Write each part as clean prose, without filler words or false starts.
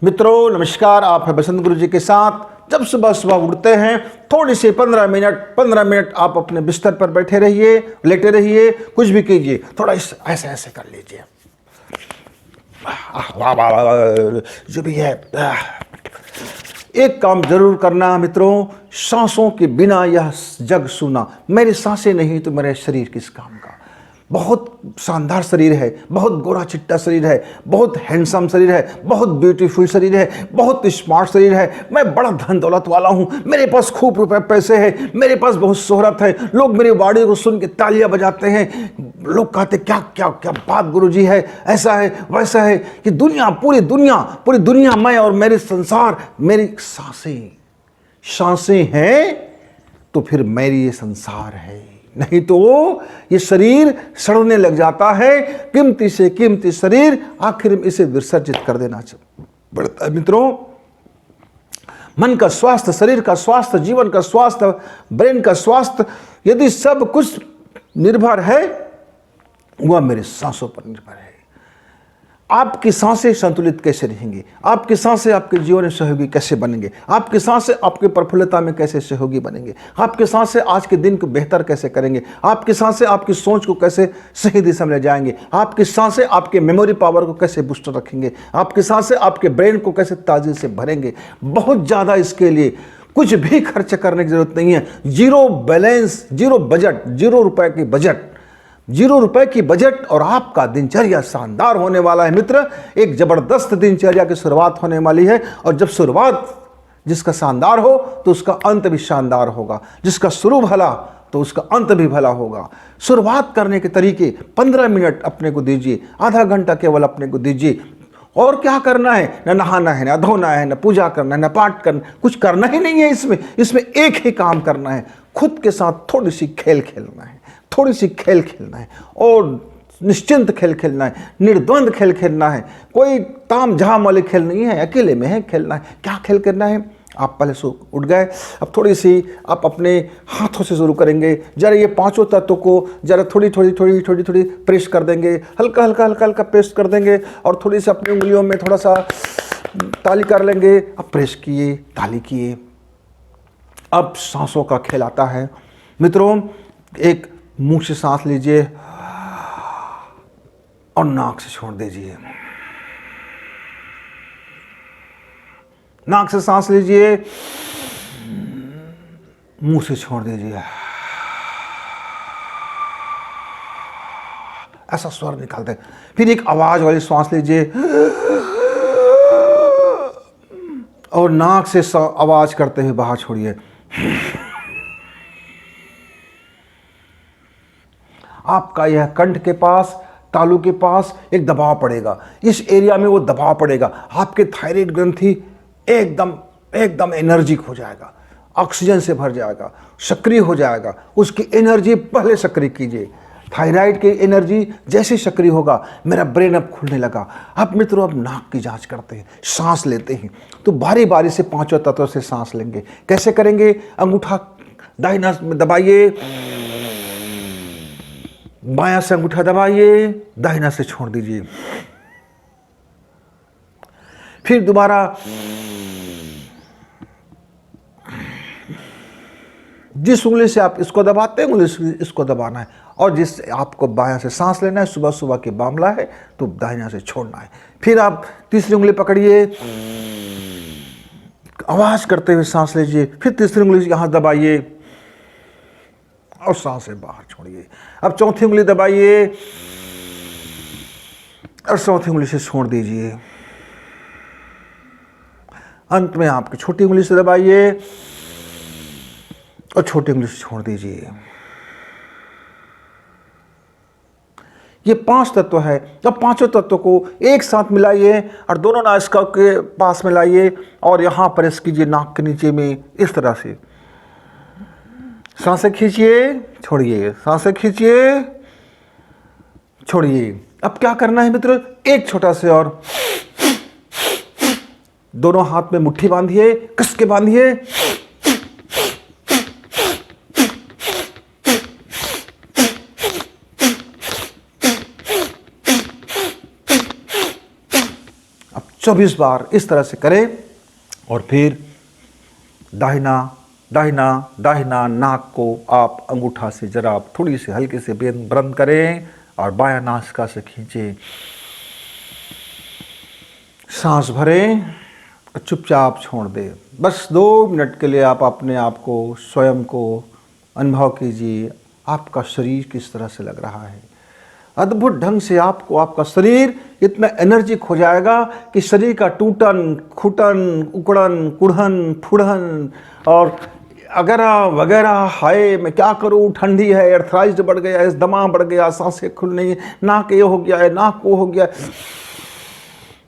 मित्रों नमस्कार, आप है बसंत गुरु जी के साथ। जब सुबह सुबह उठते हैं थोड़ी सी 15 मिनट आप अपने बिस्तर पर बैठे रहिए, लेटे रहिए, कुछ भी कीजिए, थोड़ा ऐसे ऐसे कर लीजिए। वाह वाह वाह, जो भी है। एक काम जरूर करना मित्रों, सांसों के बिना यह जग सूना। मेरी सांसें नहीं तो मेरे शरीर किस काम का। बहुत शानदार शरीर है, बहुत गोरा चिट्टा शरीर है, बहुत हैंडसम शरीर है, बहुत ब्यूटीफुल शरीर है, बहुत स्मार्ट शरीर है। मैं बड़ा धन दौलत वाला हूँ, मेरे पास खूब रुपए पैसे हैं, मेरे पास बहुत शोहरत है। लोग मेरी वाणी को सुन के तालियां बजाते हैं। लोग कहते क्या क्या क्या बात गुरुजी है, ऐसा है वैसा है। कि पूरी दुनिया मैं और मेरे संसार, मेरी सांसें हैं तो फिर मेरी ये संसार है। नहीं तो ये शरीर सड़ने लग जाता है। कीमती से कीमती शरीर आखिर में इसे विसर्जित कर देना पड़ता है। मित्रों, मन का स्वास्थ्य, शरीर का स्वास्थ्य, जीवन का स्वास्थ्य, ब्रेन का स्वास्थ्य, यदि सब कुछ निर्भर है वह मेरे सांसों पर निर्भर है। आपकी सांसें संतुलित कैसे रहेंगी, आपकी सांसें आपके जीवन में सहयोगी कैसे बनेंगे, आपकी सांसें आपके प्रफुल्लता में कैसे सहयोगी बनेंगे, आपकी सांसें आज के दिन को बेहतर कैसे करेंगे, आपकी सांसें आपकी सोच को कैसे सही दिशा में ले जाएंगे, आपकी सांसें आपके मेमोरी पावर को कैसे बूस्ट रखेंगे, आपकी सांसें आपके ब्रेन को कैसे ताजगी से भरेंगे। बहुत ज़्यादा इसके लिए कुछ भी खर्च करने की जरूरत नहीं है। Zero balance, zero budget, zero रुपए की बजट और आपका दिनचर्या शानदार होने वाला है। मित्र, एक जबरदस्त दिनचर्या की शुरुआत होने वाली है। और जब शुरुआत जिसका शानदार हो तो उसका अंत भी शानदार होगा। जिसका शुरू भला तो उसका अंत भी भला होगा। शुरुआत करने के तरीके 15 मिनट अपने को दीजिए, आधा घंटा केवल अपने को दीजिए। और क्या करना है, न नहाना है, न धोना है, न पूजा करना है, न पाठ करना, कुछ करना ही नहीं है। इसमें एक ही काम करना है, खुद के साथ थोड़ी सी खेल खेलना है, थोड़ी सी खेल खेलना है और निश्चिंत खेल खेलना है, निर्द्वंद खेल खेलना है। कोई ताम झाम वाले खेल नहीं है, अकेले में है खेलना है। क्या खेल करना है, आप पहले से उठ गए, अब थोड़ी सी आप अपने हाथों से शुरू करेंगे। जरा ये पांचों तत्वों को जरा थोड़ी प्रेस कर देंगे, हल्का प्रेस कर देंगे और थोड़ी सी अपनी उंगलियों में थोड़ा सा ताली कर लेंगे। अब प्रेस किए, ताली किए। अब सांसों का खेल आता है मित्रों। एक मुंह से सांस लीजिए और नाक से छोड़ दीजिए। नाक से सांस लीजिए, मुंह से छोड़ दीजिए। ऐसा स्वर निकालते हैं। फिर एक आवाज वाली सांस लीजिए और नाक से आवाज करते हुए बाहर छोड़िए। आपका यह कंठ के पास, तालू के पास एक दबाव पड़ेगा। इस एरिया में वो दबाव पड़ेगा। आपके थायराइड ग्रंथि एकदम एनर्जिक हो जाएगा, ऑक्सीजन से भर जाएगा, सक्रिय हो जाएगा। उसकी एनर्जी पहले सक्रिय कीजिए। थायराइड की एनर्जी जैसे सक्रिय होगा, मेरा ब्रेन अब खुलने लगा। अब मित्रों, अब नाक की जांच करते हैं, सांस लेते हैं। तो बारी बारी से पांचों तत्वों से सांस लेंगे। कैसे करेंगे, अंगूठा दाहिना में दबाइए, बायां से अंगूठा दबाइए, दाहिना से छोड़ दीजिए। फिर दोबारा जिस उंगली से आप इसको दबाते हैं उंगली से इसको दबाना है। और जिस आपको बायां से सांस लेना है, सुबह सुबह के मामला है तो दाहिना से छोड़ना है। फिर आप तीसरी उंगली पकड़िए, आवाज करते हुए सांस लीजिए। फिर तीसरी उंगली यहां दबाइए और सांस से बाहर छोड़िए। अब चौथी उंगली दबाइए और चौथी उंगली से छोड़ दीजिए। अंत में आपकी छोटी उंगली से दबाइए और छोटी उंगली से छोड़ दीजिए। ये 5 तत्व है। अब पांचों तत्वों को एक साथ मिलाइए और दोनों नासिका के पास मिलाइए और यहां प्रेस कीजिए नाक के नीचे में, इस तरह से। सांसें खींचिए, छोड़िए, सांसें खींचिए, छोड़िए। अब क्या करना है मित्र, एक छोटा से और दोनों हाथ में मुट्ठी बांधिए, कस के बांधिए। अब 24 बार इस तरह से करें और फिर दाहिना दाहिना दाहिना नाक को आप अंगूठा से जरा आप थोड़ी सी हल्के से बंद करें और बायां नासिका से खींचें, सांस भरें और चुपचाप छोड़ दें। बस 2 मिनट के लिए आप अपने आप को, स्वयं को अनुभव कीजिए आपका शरीर किस तरह से लग रहा है। अद्भुत ढंग से आपको आपका शरीर इतना एनर्जिक हो जाएगा कि शरीर का टूटन खुटन उकड़न कुढ़न फुड़न और अगैरह वगैरह, हाय मैं क्या करूं, ठंडी है, एर्थराइज बढ़ गया है, दमा बढ़ गया, सांसें खुल नहीं, नाक ये हो गया है, नाक वो हो गया है।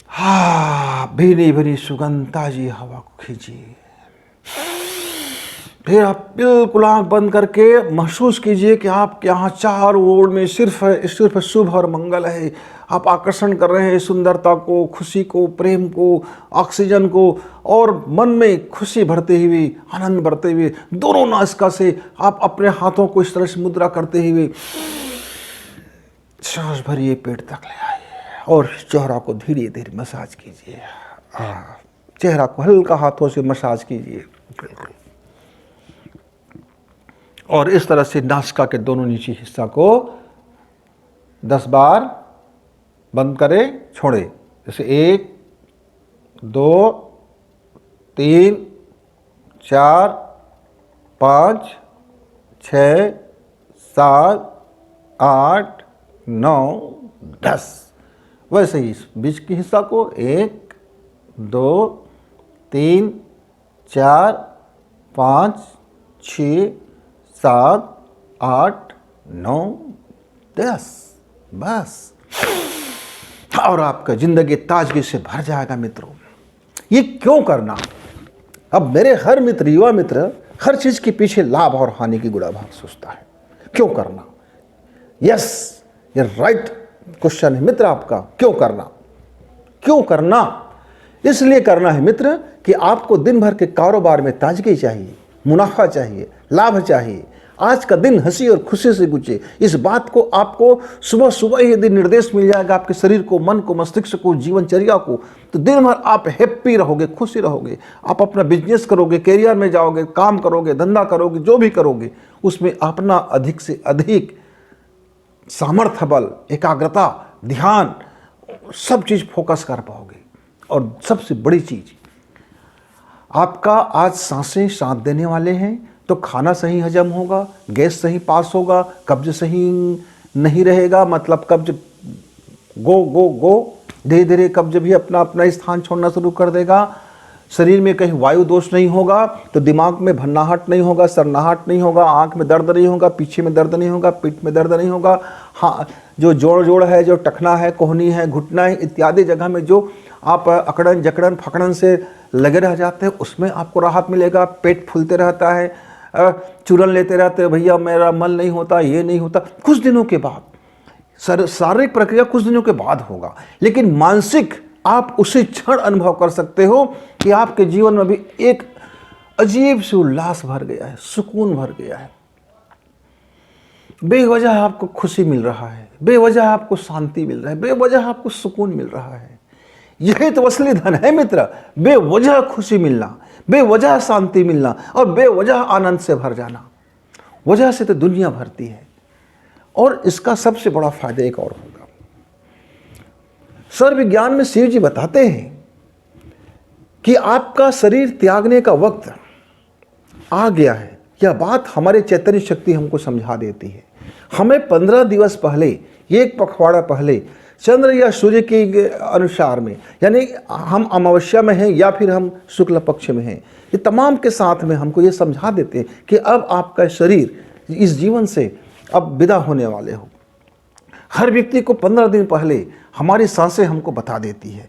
हाँ, भीनी भीनी सुगंध ताजी हवा को खींचिए। फिर आप बिल्कुल आंख बंद करके महसूस कीजिए कि आपके यहाँ चारों ओर में सिर्फ शुभ और मंगल है। आप आकर्षण कर रहे हैं सुंदरता को, खुशी को, प्रेम को, ऑक्सीजन को, और मन में खुशी भरते हुए, आनंद भरते हुए दोनों नासिका से आप अपने हाथों को इस तरह से मुद्रा करते हुए सांस भरिए, पेट तक ले आइए और चेहरा को धीरे धीरे मसाज कीजिए। चेहरा को हल्का हाथों से मसाज कीजिए और इस तरह से नासिका के दोनों नीचे हिस्सा को 10 बार बंद करें, छोड़े। जैसे 1 2 3 4 5 6 7 8 9 10। वैसे ही इस बीच के हिस्सा को 1 2 3 4 5 6 7 8 9 10। बस, और आपका जिंदगी ताजगी से भर जाएगा। मित्रों, ये क्यों करना? अब मेरे हर मित्र, युवा मित्र, हर चीज के पीछे लाभ और हानि की गुणाभाग सोचता है। क्यों करना? यस, ये राइट क्वेश्चन है मित्र आपका। क्यों करना? क्यों करना? इसलिए करना है मित्र कि आपको दिन भर के कारोबार में ताजगी चाहिए, मुनाफा चाहिए, लाभ चाहिए। आज का दिन हंसी और खुशी से गुजरे, इस बात को आपको सुबह सुबह ही यदि निर्देश मिल जाएगा आपके शरीर को, मन को, मस्तिष्क को, जीवनचर्या को, तो दिन भर आप हैप्पी रहोगे, खुशी रहोगे। आप अपना बिजनेस करोगे, कैरियर में जाओगे, काम करोगे, धंधा करोगे, जो भी करोगे उसमें अपना अधिक से अधिक सामर्थ्य बल, एकाग्रता, ध्यान, सब चीज फोकस कर पाओगे। और सबसे बड़ी चीज, आपका आज सांसें साथ देने वाले हैं तो खाना सही हजम होगा, गैस सही पास होगा, कब्ज सही नहीं रहेगा, मतलब कब्ज गो गो गो, धीरे धीरे कब्ज भी अपना अपना स्थान छोड़ना शुरू कर देगा। शरीर में कहीं वायु दोष नहीं होगा तो दिमाग में भन्नाहट नहीं होगा, सरनाहट नहीं होगा, आंख में दर्द नहीं होगा, पीछे में दर्द नहीं होगा, पीठ में दर्द नहीं होगा। हाँ, जो जोड़ है, जो टखना है, कोहनी है, घुटना है, इत्यादि जगह में जो आप अकड़न जकड़न फकड़न से लगे रह जाते हैं उसमें आपको राहत मिलेगा। पेट फूलते रहता है, चूरन लेते रहते हैं, भैया मेरा मन नहीं होता, ये नहीं होता, कुछ दिनों के बाद, शारीरिक प्रक्रिया कुछ दिनों के बाद होगा, लेकिन मानसिक आप उसी क्षण अनुभव कर सकते हो कि आपके जीवन में भी एक अजीब सी उल्लास भर गया है, सुकून भर गया है। बेवजह आपको खुशी मिल रहा है, बेवजह आपको शांति मिल रहा है, बेवजह आपको सुकून मिल रहा है। यही तो असली धन है मित्र, बेवजह खुशी मिलना, बेवजह शांति मिलना और बेवजह आनंद से भर जाना। वजह से तो दुनिया भरती है। और इसका सबसे बड़ा फायदा एक और होगा। सर्व विज्ञान में शिव जी बताते हैं कि आपका शरीर त्यागने का वक्त आ गया है। यह बात हमारे चैतन्य शक्ति हमको समझा देती है। हमें 15 दिवस पहले, एक पखवाड़ा पहले, चंद्र या सूर्य के अनुसार में, यानी हम अमावस्या में हैं या फिर हम शुक्ल पक्ष में हैं, ये तमाम के साथ में हमको ये समझा देते हैं कि अब आपका शरीर इस जीवन से अब विदा होने वाले हो। हर व्यक्ति को 15 दिन पहले हमारी सांसें हमको बता देती है।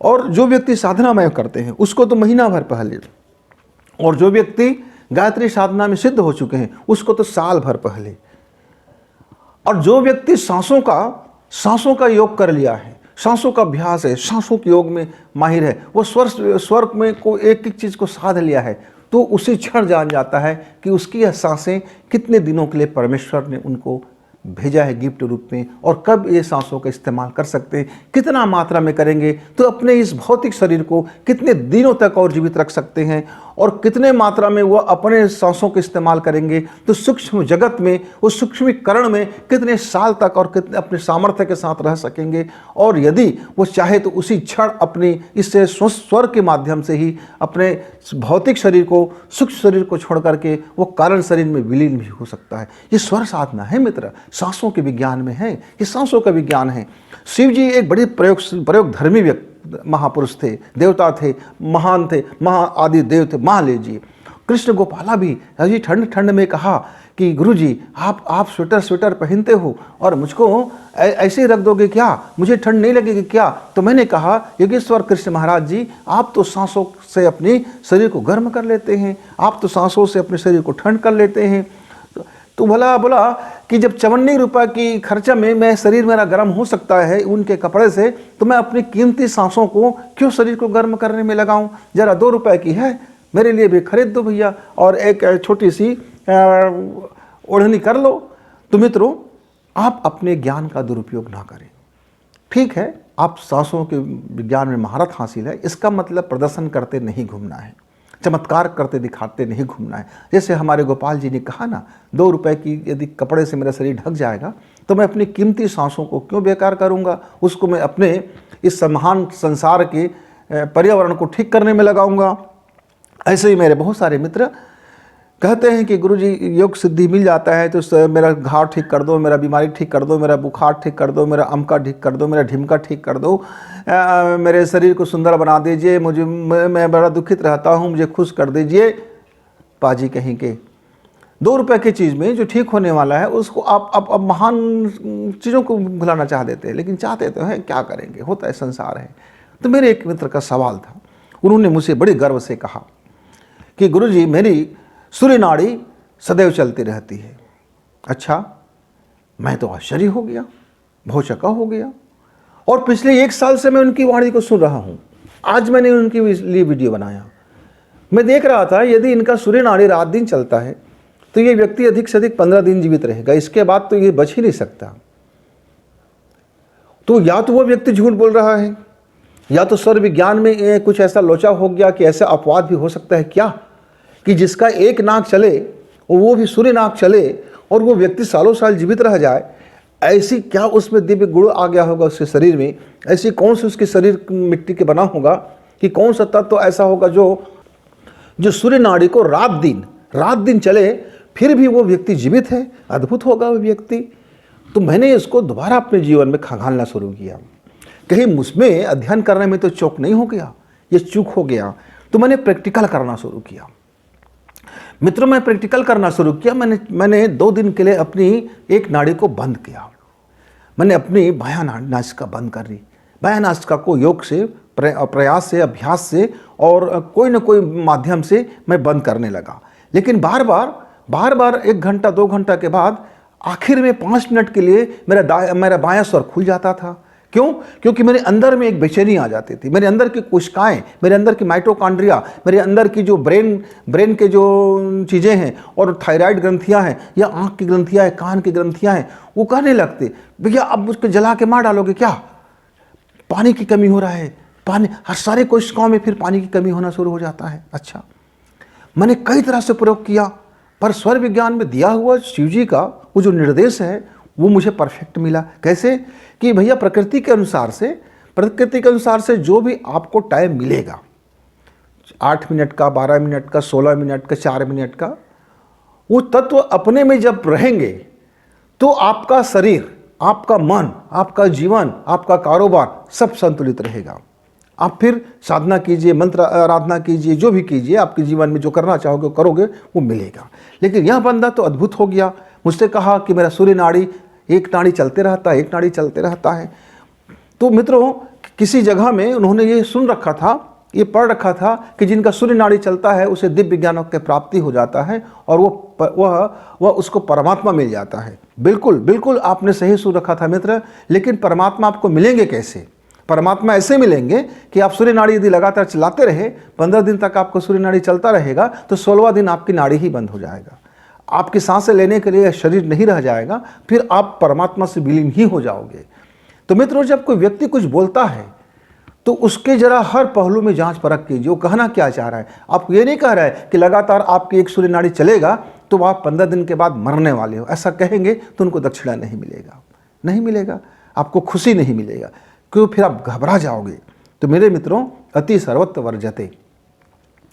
और जो व्यक्ति साधना में करते हैं उसको तो महीना भर पहले, और जो व्यक्ति गायत्री साधना में सिद्ध हो चुके हैं उसको तो साल भर पहले। और जो व्यक्ति सांसों का योग कर लिया है, सांसों का अभ्यास है, सांसों के योग में माहिर है, वो स्वर्ग में को एक एक चीज़ को साध लिया है, तो उसी क्षण जान जाता है कि उसकी यह सांसें कितने दिनों के लिए परमेश्वर ने उनको भेजा है गिफ्ट रूप में, और कब ये सांसों का इस्तेमाल कर सकते हैं, कितना मात्रा में करेंगे तो अपने इस भौतिक शरीर को कितने दिनों तक और जीवित रख सकते हैं, और कितने मात्रा में वो अपने सांसों का इस्तेमाल करेंगे तो सूक्ष्म जगत में, उस सूक्ष्मीकरण में कितने साल तक और कितने अपने सामर्थ्य के साथ रह सकेंगे। और यदि वो चाहे तो उसी क्षण अपनी इससे स्वर के माध्यम से ही अपने भौतिक शरीर को, सूक्ष्म शरीर को छोड़ करके वो कारण शरीर में विलीन भी हो सकता है। ये स्वर साधना है मित्र, सांसों के विज्ञान में है, ये सांसों का विज्ञान है। शिव जी एक बड़े प्रयोगधर्मी व्यक्ति महापुरुष थे, देवता थे, महान थे, आदि देव थे, मान लीजिए। कृष्ण गोपाला भी अजी ठंड में कहा कि गुरुजी आप स्वेटर पहनते हो और मुझको ऐसे ही रख दोगे क्या, मुझे ठंड नहीं लगेगी क्या? तो मैंने कहा योगेश्वर कृष्ण महाराज जी, आप तो सांसों से अपने शरीर को गर्म कर लेते हैं, आप तो सांसों से अपने शरीर को ठंड कर लेते हैं। तो बोला कि जब 54 रुपये की खर्चा में मैं शरीर मेरा गर्म हो सकता है उनके कपड़े से, तो मैं अपनी कीमती सांसों को क्यों शरीर को गर्म करने में लगाऊं? जरा 2 रुपये की है, मेरे लिए भी खरीद दो भैया, और एक छोटी सी ओढ़नी कर लो। तो मित्रों, आप अपने ज्ञान का दुरुपयोग ना करें। ठीक है, आप सांसों के विज्ञान में महारत हासिल है, इसका मतलब प्रदर्शन करते नहीं घूमना है, चमत्कार करते दिखाते नहीं घूमना है। जैसे हमारे गोपाल जी ने कहा ना, 2 रुपये की यदि कपड़े से मेरा शरीर ढक जाएगा तो मैं अपनी कीमती सांसों को क्यों बेकार करूंगा, उसको मैं अपने इस महान संसार के पर्यावरण को ठीक करने में लगाऊंगा। ऐसे ही मेरे बहुत सारे मित्र कहते हैं कि गुरुजी योग सिद्धि मिल जाता है तो मेरा घाव ठीक कर दो, मेरा बीमारी ठीक कर दो, मेरा बुखार ठीक कर दो, मेरा अमका ठीक कर दो, मेरा ढिमका ठीक कर दो, मेरे शरीर को सुंदर बना दीजिए, मैं बड़ा दुखित रहता हूँ, मुझे खुश कर दीजिए। पाजी कहीं के 2 रुपये की चीज़ में जो ठीक होने वाला है उसको आप महान चीज़ों को भुलाना चाह देते हैं, लेकिन चाहते तो हैं, क्या करेंगे, होता है, संसार है। तो मेरे एक मित्र का सवाल था, उन्होंने मुझसे बड़े गर्व से कहा कि गुरुजी मेरी सूर्य नाड़ी सदैव चलती रहती है। अच्छा, मैं तो आश्चर्य हो गया, भौचक्का हो गया, और पिछले 1 साल से मैं उनकी वाणी को सुन रहा हूँ। आज मैंने उनके लिए वीडियो बनाया। मैं देख रहा था यदि इनका सूर्य नाड़ी रात दिन चलता है तो ये व्यक्ति अधिक से अधिक 15 दिन जीवित रहेगा, इसके बाद तो ये बच ही नहीं सकता। तो या तो वो व्यक्ति झूठ बोल रहा है, या तो स्वर विज्ञान में कुछ ऐसा लोचा हो गया कि ऐसा अपवाद भी हो सकता है क्या कि जिसका एक नाक चले और वो भी सूर्य नाक चले और वो व्यक्ति सालों साल जीवित रह जाए। ऐसी क्या उसमें दिव्य गुण आ गया होगा उसके शरीर में, ऐसी कौन सी उसके शरीर मिट्टी के बना होगा कि कौन सा तत्व तो ऐसा होगा जो सूर्य नाड़ी को रात दिन चले फिर भी वो व्यक्ति जीवित है। अद्भुत होगा वो व्यक्ति। तो मैंने इसको दोबारा अपने जीवन में खंगालना शुरू किया, कहीं मुझमें अध्ययन करने में तो चूक नहीं हो गया, ये चूक हो गया। तो मैंने प्रैक्टिकल करना शुरू किया। मित्रों, मैं प्रैक्टिकल करना शुरू किया। मैंने 2 दिन के लिए अपनी एक नाड़ी को बंद किया। मैंने अपनी बायां नासिका बंद कर दी। बायां नासिका को योग से, प्रयास से, अभ्यास से और कोई न कोई माध्यम से मैं बंद करने लगा। लेकिन बार बार 1 घंटा 2 घंटा के बाद आखिर में 5 मिनट के लिए मेरा बायां स्वर खुल जाता था। क्यों? क्योंकि मेरे अंदर में एक बेचैनी आ जाती थी। मेरे अंदर की कोशिकाएं, मेरे अंदर की माइटोकॉन्ड्रिया, मेरे अंदर की जो ब्रेन के जो चीज़ें हैं और थायराइड ग्रंथियां हैं या आँख की ग्रंथियां हैं, कान की ग्रंथियां हैं, वो कहने लगते, भैया अब उसको जला के मार डालोगे क्या, पानी की कमी हो रहा है। पानी, हर सारे कोशिकाओं में फिर पानी की कमी होना शुरू हो जाता है। अच्छा, मैंने कई तरह से प्रयोग किया, पर स्वर विज्ञान में दिया हुआ शिव जी का वो जो निर्देश है वो मुझे परफेक्ट मिला। कैसे कि भैया प्रकृति के अनुसार से जो भी आपको टाइम मिलेगा, 8 मिनट का, 12 मिनट का, 16 मिनट का, 4 मिनट का, वो तत्व अपने में जब रहेंगे तो आपका शरीर, आपका मन, आपका जीवन, आपका कारोबार सब संतुलित रहेगा। आप फिर साधना कीजिए, मंत्र आराधना कीजिए, जो भी कीजिए, आपके जीवन में जो करना चाहोगे करोगे, वो मिलेगा। लेकिन यह बंदा तो अद्भुत हो गया। मुझसे कहा कि मेरा सूर्य नाड़ी, एक नाड़ी चलते रहता है। तो मित्रों, किसी जगह में उन्होंने ये सुन रखा था, ये पढ़ रखा था कि जिनका सूर्य नाड़ी चलता है उसे दिव्य ज्ञानों की प्राप्ति हो जाता है और वह उसको परमात्मा मिल जाता है। बिल्कुल आपने सही सुन रखा था मित्र। लेकिन परमात्मा आपको मिलेंगे कैसे? परमात्मा ऐसे मिलेंगे कि आप सूर्य नाड़ी यदि लगातार चलाते रहे, 15 दिन तक आपको सूर्य नाड़ी चलता रहेगा तो 16वां दिन आपकी नाड़ी ही बंद हो जाएगा। आपकी सांसें लेने के लिए शरीर नहीं रह जाएगा, फिर आप परमात्मा से विलीन ही हो जाओगे। तो मित्रों, जब कोई व्यक्ति कुछ बोलता है तो उसके जरा हर पहलू में जांच परख कीजिए, वो कहना क्या चाह रहा है। आपको ये नहीं कह रहा है कि लगातार आपकी एक सूर्य नाड़ी चलेगा तो आप 15 दिन के बाद मरने वाले हो, ऐसा कहेंगे तो उनको दक्षिणा नहीं मिलेगा, नहीं मिलेगा, आपको खुशी नहीं मिलेगा, क्यों, फिर आप घबरा जाओगे। तो मेरे मित्रों, अति सर्वत्र वर्जते,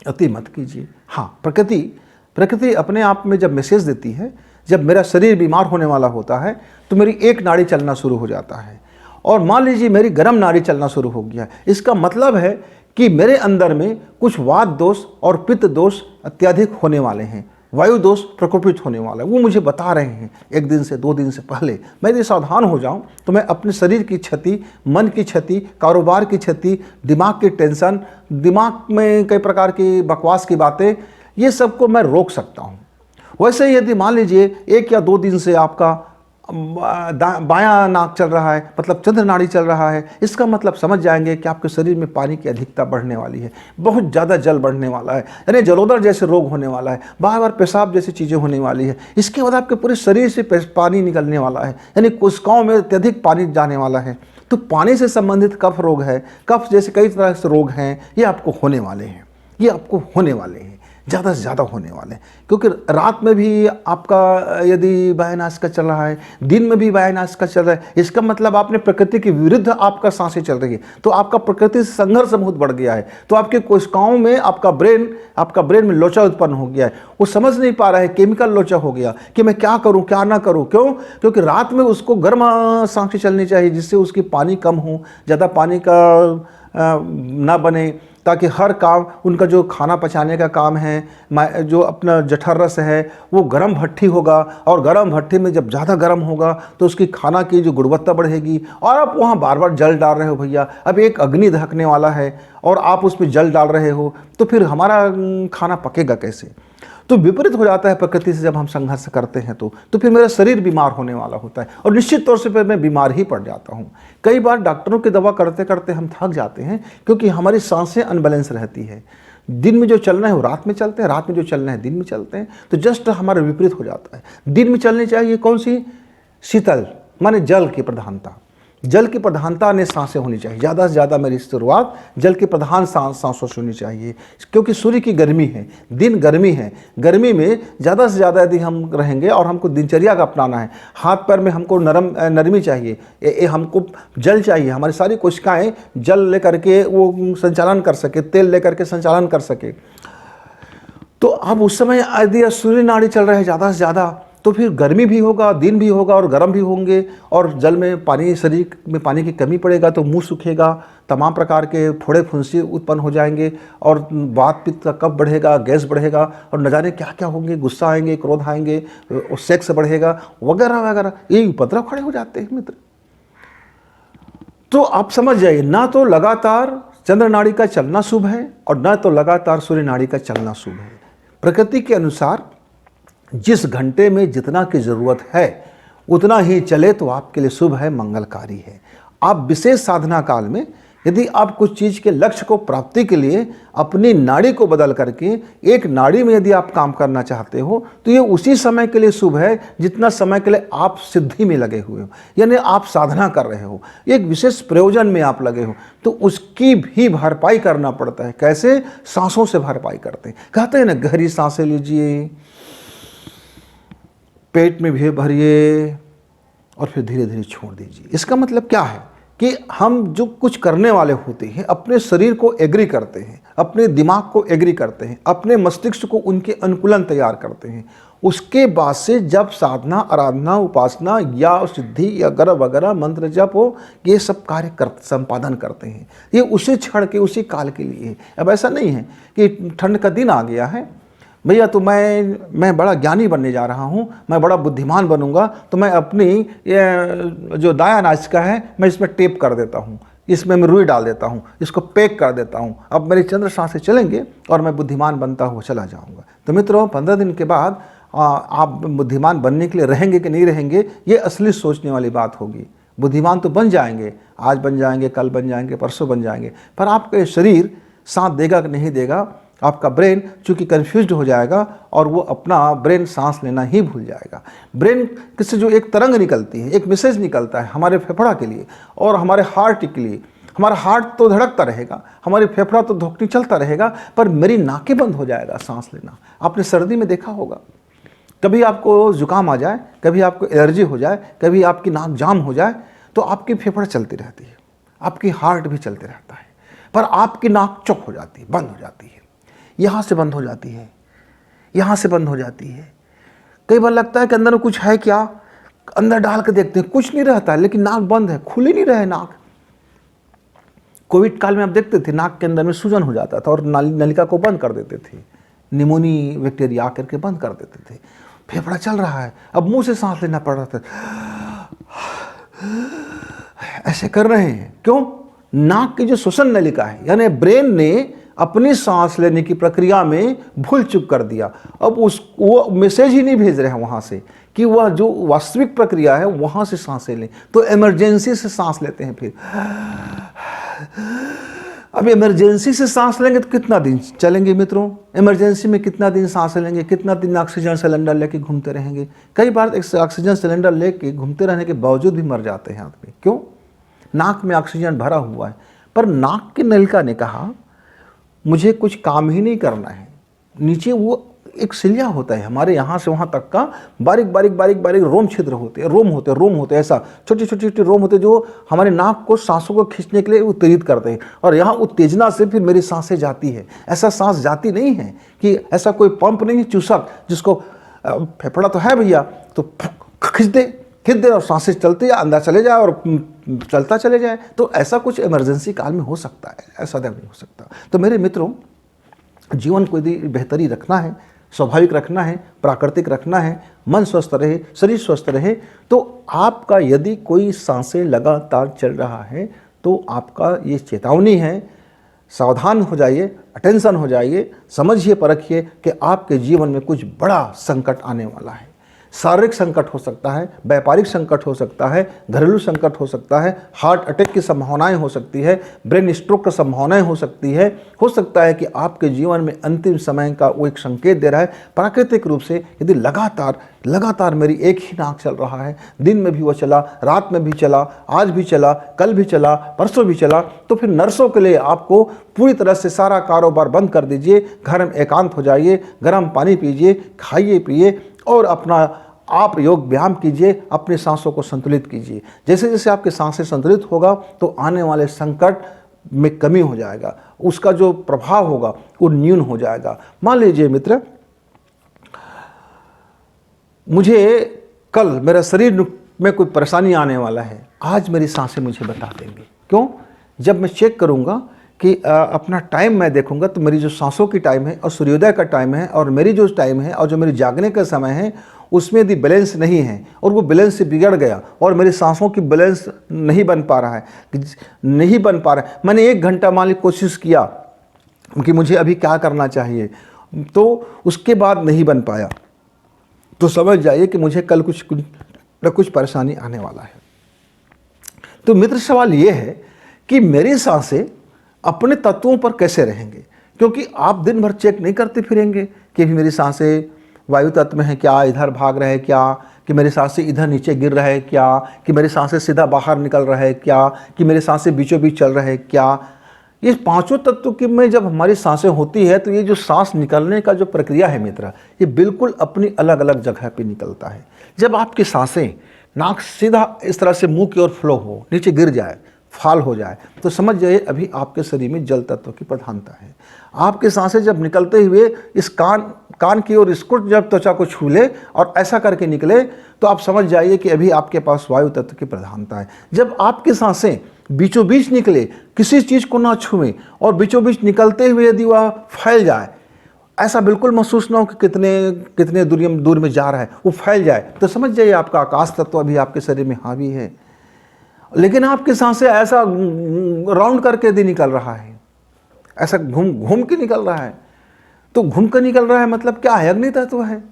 अति मत कीजिए। हाँ, प्रकृति अपने आप में जब मैसेज देती है, जब मेरा शरीर बीमार होने वाला होता है तो मेरी एक नाड़ी चलना शुरू हो जाता है, और मान लीजिए मेरी गर्म नाड़ी चलना शुरू हो गया, इसका मतलब है कि मेरे अंदर में कुछ वात दोष और पित्त दोष अत्यधिक होने वाले हैं, वायु दोष प्रकोपित होने वाला है, वो मुझे बता रहे हैं 1 दिन से 2 दिन से पहले। मैं यदि सावधान हो जाऊं तो मैं अपने शरीर की क्षति, मन की क्षति, कारोबार की क्षति, दिमाग की टेंशन, दिमाग में कई प्रकार की बकवास की बातें, ये सबको मैं रोक सकता हूँ। वैसे ही यदि मान लीजिए 1 या 2 दिन से आपका बायां नाक चल रहा है, मतलब चंद्र नाड़ी चल रहा है, इसका मतलब समझ जाएंगे कि आपके शरीर में पानी की अधिकता बढ़ने वाली है, बहुत ज़्यादा जल बढ़ने वाला है, यानी जलोदर जैसे रोग होने वाला है, बार बार पेशाब जैसी चीज़ें होने वाली है। इसके बाद आपके पूरे शरीर से पानी निकलने वाला है, यानी कोशिकाओं में अत्यधिक पानी जाने वाला है। तो पानी से संबंधित कफ रोग है, कफ जैसे कई तरह से रोग हैं, ये आपको होने वाले हैं, ये आपको होने वाले हैं, ज़्यादा से ज़्यादा होने वाले हैं। क्योंकि रात में भी आपका यदि वायुनाश का चल रहा है, दिन में भी वायुनाश का चल रहा है, इसका मतलब आपने प्रकृति के विरुद्ध आपका सांसें चल रही है, तो आपका प्रकृति से संघर्ष बहुत बढ़ गया है। तो आपके कोशिकाओं में आपका ब्रेन में लोचा उत्पन्न हो गया है, वो समझ नहीं पा रहा है, केमिकल लोचा हो गया कि मैं क्या करूँ क्या ना करूँ। क्यों? क्योंकि रात में उसको गर्म सांसें चलनी चाहिए, जिससे उसकी पानी कम हो, ज़्यादा पानी का ना बने, ताकि हर काम उनका जो खाना पचाने का काम है, जो अपना जठर रस है, वो गर्म भट्ठी होगा, और गर्म भट्ठी में जब ज़्यादा गर्म होगा तो उसकी खाना की जो गुणवत्ता बढ़ेगी। और आप वहाँ बार बार जल डाल रहे हो भैया, अब एक अग्नि धकने वाला है और आप उसमें जल डाल रहे हो, तो फिर हमारा खाना पकेगा कैसे? तो विपरीत हो जाता है प्रकृति से जब हम संघर्ष करते हैं तो फिर मेरा शरीर बीमार होने वाला होता है, और निश्चित तौर से फिर मैं बीमार ही पड़ जाता हूँ। कई बार डॉक्टरों की दवा करते करते हम थक जाते हैं, क्योंकि हमारी सांसें अनबैलेंस रहती है। दिन में जो चलना है वो रात में चलते हैं, रात में जो चलना है दिन में चलते हैं, तो जस्ट हमारा विपरीत हो जाता है। दिन में चलनी चाहिए कौन सी? शीतल, माने जल की प्रधानता, जल की प्रधानता ने सांसें होनी चाहिए। ज़्यादा से ज़्यादा मेरी शुरुआत जल की प्रधान सांसों से होनी चाहिए, क्योंकि सूर्य की गर्मी है, दिन गर्मी है, गर्मी में ज़्यादा से ज़्यादा यदि हम रहेंगे और हमको दिनचर्या का अपनाना है, हाथ पैर में हमको नरमी चाहिए, हमको जल चाहिए, हमारी सारी कोशिकाएँ जल लेकर के वो संचालन कर सके, तेल लेकर के संचालन कर सके। तो अब उस समय यदि सूर्य नाड़ी चल रहे हैं ज़्यादा से ज़्यादा, तो फिर गर्मी भी होगा, दिन भी होगा और गर्म भी होंगे, और जल में पानी, शरीर में पानी की कमी पड़ेगा तो मुंह सूखेगा, तमाम प्रकार के फोड़े फुंसी उत्पन्न हो जाएंगे, और वात पित्त का कफ बढ़ेगा, गैस बढ़ेगा, और न जाने क्या क्या होंगे, गुस्सा आएंगे, क्रोध आएंगे, सेक्स बढ़ेगा, वगैरह वगैरह, ये उपद्रव खड़े हो जाते हैं मित्र। तो आप समझ जाइए, ना तो लगातार चंद्र नाड़ी का चलना शुभ है और ना तो लगातार सूर्य नाड़ी का चलना शुभ है। प्रकृति के अनुसार जिस घंटे में जितना की ज़रूरत है उतना ही चले तो आपके लिए शुभ है, मंगलकारी है। आप विशेष साधना काल में यदि आप कुछ चीज़ के लक्ष्य को प्राप्ति के लिए अपनी नाड़ी को बदल करके एक नाड़ी में यदि आप काम करना चाहते हो तो ये उसी समय के लिए शुभ है जितना समय के लिए आप सिद्धि में लगे हुए हो, यानी आप साधना कर रहे हो, एक विशेष प्रयोजन में आप लगे हो, तो उसकी भी भरपाई करना पड़ता है। कैसे? सांसों से भरपाई करते हैं। कहते हैं ना, गहरी सांसें लीजिए, पेट में भी भरिए और फिर धीरे धीरे छोड़ दीजिए। इसका मतलब क्या है कि हम जो कुछ करने वाले होते हैं, अपने शरीर को एग्री करते हैं, अपने दिमाग को एग्री करते हैं, अपने मस्तिष्क को उनके अनुकूलन तैयार करते हैं। उसके बाद से जब साधना, आराधना, उपासना या सिद्धि या गर्भ वगैरह मंत्र जप हो, ये सब कार्य संपादन करते हैं। ये उसी क्षण के, उसी काल के लिए है। अब ऐसा नहीं है कि ठंड का दिन आ गया है भैया तो मैं बड़ा ज्ञानी बनने जा रहा हूँ, मैं बड़ा बुद्धिमान बनूंगा, तो मैं अपनी ये जो दायां नासिका है मैं इसमें टेप कर देता हूँ, इसमें मैं रुई डाल देता हूँ, इसको पैक कर देता हूँ, अब मेरी चंद्र सांसें चलेंगे और मैं बुद्धिमान बनता हुआ चला जाऊँगा। तो मित्रों, 15 दिन के बाद आप बुद्धिमान बनने के लिए रहेंगे कि नहीं रहेंगे, ये असली सोचने वाली बात होगी। बुद्धिमान तो बन जाएंगे, आज बन जाएंगे, कल बन जाएंगे, परसों बन जाएंगे, पर आपका शरीर साथ देगा कि नहीं देगा, आपका ब्रेन चूंकि कन्फ्यूज्ड हो जाएगा और वो अपना ब्रेन सांस लेना ही भूल जाएगा। ब्रेन किससे जो एक तरंग निकलती है, एक मैसेज निकलता है हमारे फेफड़ा के लिए और हमारे हार्ट के लिए। हमारा हार्ट तो धड़कता रहेगा, हमारी फेफड़ा तो धड़कनी चलता रहेगा, पर मेरी नाकें बंद हो जाएगा सांस लेना। आपने सर्दी में देखा होगा, कभी आपको जुकाम आ जाए, कभी आपको एलर्जी हो जाए, कभी आपकी नाक जाम हो जाए, तो आपकी फेफड़ा चलती रहती है, आपकी हार्ट भी चलते रहता है, पर आपकी नाक चुप हो जाती है, बंद हो जाती है। यहाँ से बंद हो जाती है, यहाँ से बंद हो जाती है। कई बार लगता है कि अंदर में कुछ है क्या, अंदर डाल के देखते हैं कुछ नहीं रहता है, लेकिन नाक बंद है, खुल ही नहीं रहे नाक। कोविड काल में आप देखते थे नाक के अंदर में सूजन हो जाता था और नलिका को बंद कर देते थे, निमोनी बैक्टीरिया आकर के बंद कर देते थे। फेफड़ा चल रहा है, अब मुंह से सांस लेना पड़ रहा था, ऐसे कर रहे हैं। क्यों? नाक की जो श्वसन नलिका है, यानी ब्रेन ने अपनी सांस लेने की प्रक्रिया में भूल चूक कर दिया। अब वो मैसेज ही नहीं भेज रहे हैं वहाँ से कि वह जो वास्तविक प्रक्रिया है वहाँ से सांसें लें, तो इमरजेंसी से सांस लेते हैं। फिर अब इमरजेंसी से सांस लेंगे तो कितना दिन चलेंगे मित्रों? इमरजेंसी में कितना दिन सांस लेंगे, कितना दिन ऑक्सीजन सिलेंडर लेके घूमते रहेंगे? कई बार ऑक्सीजन सिलेंडर लेके घूमते रहने के बावजूद भी मर जाते हैं आदमी। क्यों? नाक में ऑक्सीजन भरा हुआ है, पर नाक की नलिका ने कहा मुझे कुछ काम ही नहीं करना है। नीचे वो एक सिलिया होता है, हमारे यहाँ से वहाँ तक का बारीक बारीक बारीक बारीक रोम छिद्र होते हैं, रोम होते हैं, ऐसा छोटे छोटे छोटे रोम होते हैं जो हमारे नाक को सांसों को खींचने के लिए उत्तेजित करते हैं, और यहाँ उत्तेजना से फिर मेरी सांसें जाती है। ऐसा सांस जाती नहीं है कि ऐसा कोई पंप नहीं है चूसक जिसको फेफड़ा तो है भैया तो खींच दे और सांसें चलते या अंदर चले जाए और चलता चले जाए। तो ऐसा कुछ इमरजेंसी काल में हो सकता है, ऐसा नहीं हो सकता। तो मेरे मित्रों, जीवन को यदि बेहतरी रखना है, स्वाभाविक रखना है, प्राकृतिक रखना है, मन स्वस्थ रहे, शरीर स्वस्थ रहे, तो आपका यदि कोई सांसें लगातार चल रहा है तो आपका ये चेतावनी है, सावधान हो जाइए, अटेंशन हो जाइए, समझिए, परखिए कि आपके जीवन में कुछ बड़ा संकट आने वाला है। शारीरिक संकट हो सकता है, व्यापारिक संकट हो सकता है, घरेलू संकट हो सकता है, हार्ट अटैक की संभावनाएं हो सकती है, ब्रेन स्ट्रोक की संभावनाएं हो सकती है। हो सकता है कि आपके जीवन में अंतिम समय का वो एक संकेत दे रहा है। प्राकृतिक रूप से यदि लगातार मेरी एक ही नाक चल रहा है, दिन में भी वो चला, रात में भी चला, आज भी चला, कल भी चला, परसों भी चला, तो फिर नर्सों के लिए आपको पूरी तरह से सारा कारोबार बंद कर दीजिए, घर में एकांत हो जाइए, गर्म पानी पीजिए, खाइए पिए और अपना आप योग व्यायाम कीजिए, अपने सांसों को संतुलित कीजिए। जैसे जैसे आपकी सांसें संतुलित होगा तो आने वाले संकट में कमी हो जाएगा, उसका जो प्रभाव होगा वो न्यून हो जाएगा। मान लीजिए मित्र, मुझे कल मेरा शरीर में कोई परेशानी आने वाला है, आज मेरी सांसें मुझे बता देंगी। क्यों? जब मैं चेक करूँगा कि अपना टाइम मैं देखूंगा तो मेरी जो सांसों की टाइम है और सूर्योदय का टाइम है और मेरी जो टाइम है और जो मेरी जागने का समय है, उसमें यदि बैलेंस नहीं है और वो बैलेंस से बिगड़ गया और मेरी सांसों की बैलेंस नहीं बन पा रहा है, मैंने 1 घंटा मान ली कोशिश किया कि मुझे अभी क्या करना चाहिए, तो उसके बाद नहीं बन पाया, तो समझ जाइए कि मुझे कल कुछ परेशानी आने वाला है। तो मित्र, सवाल ये है कि मेरी सांसें अपने तत्वों पर कैसे रहेंगे? क्योंकि आप दिन भर चेक नहीं करते फिरेंगे कि मेरी सांसें वायु तत्व में है क्या, इधर भाग रहे हैं क्या, कि मेरी सांसें इधर नीचे गिर रहे हैं क्या, कि मेरी सांसें सीधा बाहर निकल रहे हैं क्या, कि मेरी सांसें बीचों बीच चल रहे हैं क्या। ये पांचों तत्व की में जब हमारी सांसें होती है तो ये जो सांस निकलने का जो प्रक्रिया है मित्र, ये बिल्कुल अपनी अलग अलग जगह पे निकलता है। जब आपकी सांसें नाक सीधा इस तरह से मुंह की ओर फ्लो हो, नीचे गिर जाए, फाल हो जाए, तो समझ जाइए अभी आपके शरीर में जल तत्व की प्रधानता है। आपकी सांसें जब निकलते हुए इस कान की ओर इसको जब त्वचा को छू ले और ऐसा करके निकले, तो आप समझ जाइए कि अभी आपके पास वायु तत्व की प्रधानता है। जब आपकी सांसें बीचों बीच निकले, किसी चीज़ को ना छुएं और बीचों बीच निकलते हुए यदि वह फैल जाए, ऐसा बिल्कुल महसूस ना हो कि कितने दूर में जा रहा है, वो फैल जाए, तो समझ जाइए आपका आकाश तत्व अभी आपके शरीर में हावी है। लेकिन आपकी सांसें ऐसा राउंड करके यदि निकल रहा है, ऐसा घूम के निकल रहा है, तो घूम कर निकल रहा है मतलब क्या है? अग्नि तत्व है।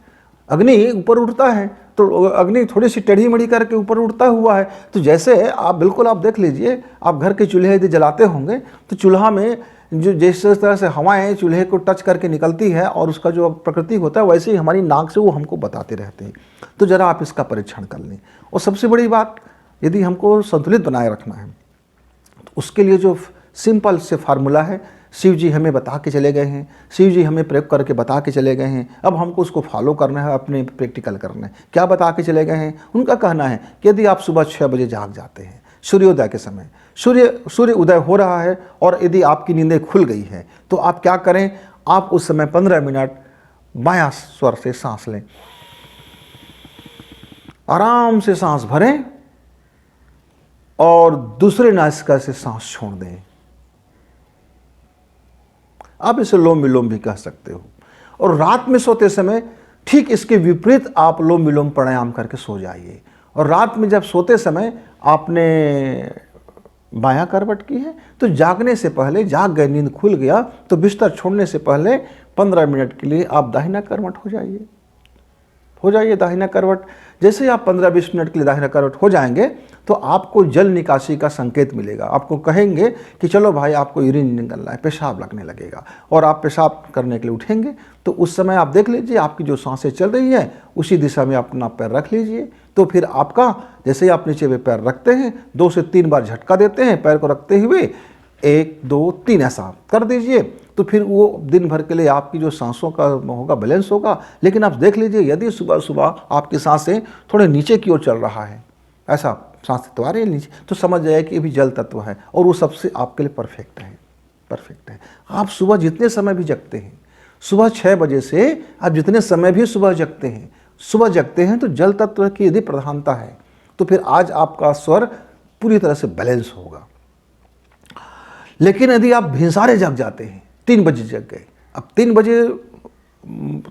अग्नि ऊपर उड़ता है तो अग्नि थोड़ी सी टेढ़ी मेढ़ी करके ऊपर उड़ता हुआ है। तो जैसे आप देख लीजिए, आप घर के चूल्हे यदि जलाते होंगे तो चूल्हा में जो जिस तरह से हवाएं चूल्हे को टच करके निकलती है और उसका जो प्रकृति होता है, वैसे ही हमारी नाक से वो हमको बताते रहते हैं। तो ज़रा आप इसका परीक्षण कर लें। और सबसे बड़ी बात, यदि हमको संतुलित बनाए रखना है तो उसके लिए जो सिंपल से फार्मूला है, शिव जी हमें बता के चले गए हैं, शिव जी हमें प्रयोग करके बता के चले गए हैं। अब हमको उसको फॉलो करना है, अपने प्रैक्टिकल करना है। क्या बता के चले गए हैं? उनका कहना है कि यदि आप सुबह 6 बजे जाग जाते हैं, सूर्योदय के समय, सूर्य उदय हो रहा है, और यदि आपकी नींदें खुल गई है, तो आप क्या करें? आप उस समय 15 मिनट बायां स्वर से सांस लें, आराम से सांस भरें और दूसरे नासिका से सांस छोड़ दें। आप इसे लोम विलोम भी कह सकते हो। और रात में सोते समय ठीक इसके विपरीत आप लोम विलोम प्राणायाम करके सो जाइए। और रात में जब सोते समय आपने बायां करवट की है, तो जागने से पहले, जाग गए, नींद खुल गया, तो बिस्तर छोड़ने से पहले 15 मिनट के लिए आप दाहिना करवट हो जाइए दाहिना करवट। जैसे ही आप 15-20 मिनट के लिए दाहिना करवट हो जाएंगे तो आपको जल निकासी का संकेत मिलेगा। आपको कहेंगे कि चलो भाई, आपको यूरिन निकलना है, पेशाब लगने लगेगा, और आप पेशाब करने के लिए उठेंगे। तो उस समय आप देख लीजिए आपकी जो सांसें चल रही हैं उसी दिशा में अपना पैर रख लीजिए। तो फिर आपका, जैसे ही आप नीचे में पैर रखते हैं, 2 से 3 बार झटका देते हैं पैर को रखते हुए, 1 2 3 ऐसा कर दीजिए। तो फिर वो दिन भर के लिए आपकी जो सांसों का होगा, बैलेंस होगा। लेकिन आप देख लीजिए, यदि सुबह सुबह आपकी सांसें थोड़े नीचे की ओर चल रहा है, ऐसा सांस तो आ रही है नीचे, तो समझ जाए कि अभी जल तत्व है, और वो सबसे आपके लिए परफेक्ट है। आप सुबह जितने समय भी जगते हैं, सुबह 6 बजे से आप जितने समय भी सुबह जगते हैं, तो जल तत्व की यदि प्रधानता है तो फिर आज आपका स्वर पूरी तरह से बैलेंस होगा। लेकिन यदि आप भिनसारे जग जाते हैं, 3 बजे जग गए, अब 3 बजे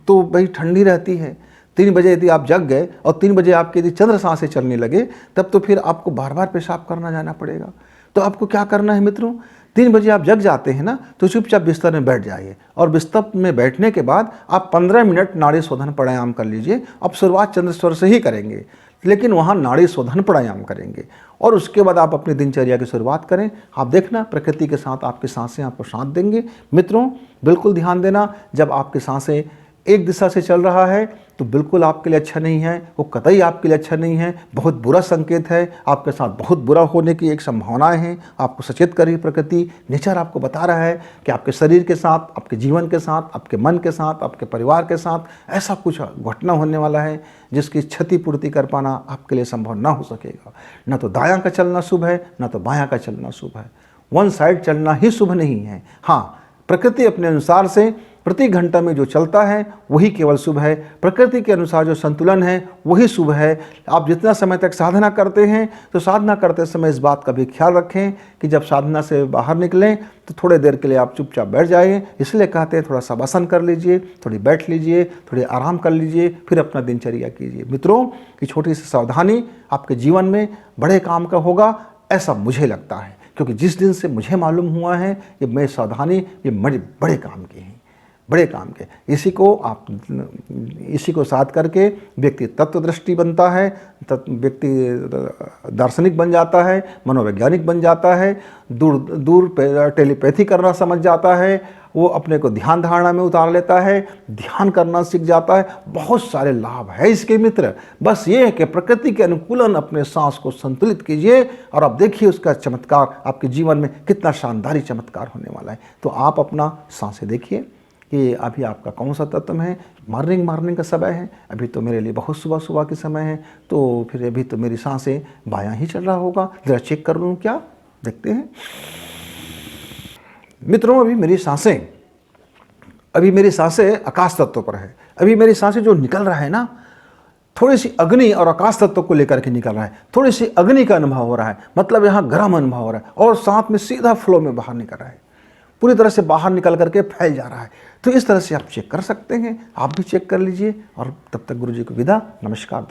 तो भाई ठंडी रहती है, 3 बजे यदि आप जग गए और 3 बजे आपके यदि चंद्र सांसें चलने लगे, तब तो फिर आपको बार बार पेशाब करना जाना पड़ेगा। तो आपको क्या करना है मित्रों? 3 बजे आप जग जाते हैं ना, तो चुपचाप बिस्तर में बैठ जाइए, और बिस्तर में बैठने के बाद आप 15 मिनट नाड़ी शोधन प्राणायाम कर लीजिए। अब शुरुआत चंद्र स्वर से ही करेंगे, लेकिन वहाँ नाड़ी शोधन प्राणायाम करेंगे, और उसके बाद आप अपनी दिनचर्या की शुरुआत करें। आप देखना प्रकृति के साथ आपकी सांसें आपको साथ देंगे। मित्रों, बिल्कुल ध्यान देना, जब आपकी सांसें एक दिशा से चल रहा है तो बिल्कुल आपके लिए अच्छा नहीं है, वो कतई आपके लिए अच्छा नहीं है, बहुत बुरा संकेत है। आपके साथ बहुत बुरा होने की एक संभावनाएं हैं। आपको सचेत कर रही प्रकृति, नेचर आपको बता रहा है कि आपके शरीर के साथ, आपके जीवन के साथ, आपके मन के साथ, आपके परिवार के साथ ऐसा कुछ घटना होने वाला है जिसकी क्षतिपूर्ति कर पाना आपके लिए संभव ना हो सकेगा। न तो दायां का चलना शुभ है, न तो बायां का चलना शुभ है। वन साइड चलना ही शुभ नहीं है। हाँ, प्रकृति अपने अनुसार से प्रति घंटा में जो चलता है वही केवल शुभ है। प्रकृति के अनुसार जो संतुलन है वही शुभ है। आप जितना समय तक साधना करते हैं, तो साधना करते समय इस बात का भी ख्याल रखें कि जब साधना से बाहर निकलें तो थोड़े देर के लिए आप चुपचाप बैठ जाइए। इसलिए कहते हैं थोड़ा सा आसन कर लीजिए, थोड़ी बैठ लीजिए, थोड़ी आराम कर लीजिए, फिर अपना दिनचर्या कीजिए। मित्रों, की छोटी सी सावधानी आपके जीवन में बड़े काम का होगा, ऐसा मुझे लगता है, क्योंकि जिस दिन से मुझे मालूम हुआ है ये मैं सावधानी ये बड़े काम की हैं, बड़े काम के। इसी को साथ करके व्यक्ति तत्व दृष्टि बनता है, व्यक्ति दार्शनिक बन जाता है, मनोवैज्ञानिक बन जाता है, दूर टेलीपैथी करना समझ जाता है, वो अपने को ध्यान धारणा में उतार लेता है, ध्यान करना सीख जाता है। बहुत सारे लाभ है इसके मित्र। बस ये है कि प्रकृति के अनुकूलन अपने सांस को संतुलित कीजिए, और आप देखिए उसका चमत्कार आपके जीवन में कितना शानदार चमत्कार होने वाला है। तो आप अपना सांसें देखिए कि अभी आपका कौन सा तत्व है। मॉर्निंग का समय है, अभी तो मेरे लिए बहुत सुबह के समय है, तो फिर अभी तो मेरी सांसें बायां ही चल रहा होगा। ज़रा चेक कर लूँ क्या, देखते हैं मित्रों। अभी मेरी सांसें आकाश तत्व पर है। अभी मेरी सांसें जो निकल रहा है ना, थोड़ी सी अग्नि और आकाश तत्व को लेकर के निकल रहा है। थोड़ी सी अग्नि का अनुभव हो रहा है, मतलब यहाँ गर्म अनुभव हो रहा है, और साथ में सीधा फ्लो में बाहर निकल रहा है, पूरी तरह से बाहर निकल करके फैल जा रहा है। तो इस तरह से आप चेक कर सकते हैं, आप भी चेक कर लीजिए। और तब तक गुरु जी को विदा, नमस्कार।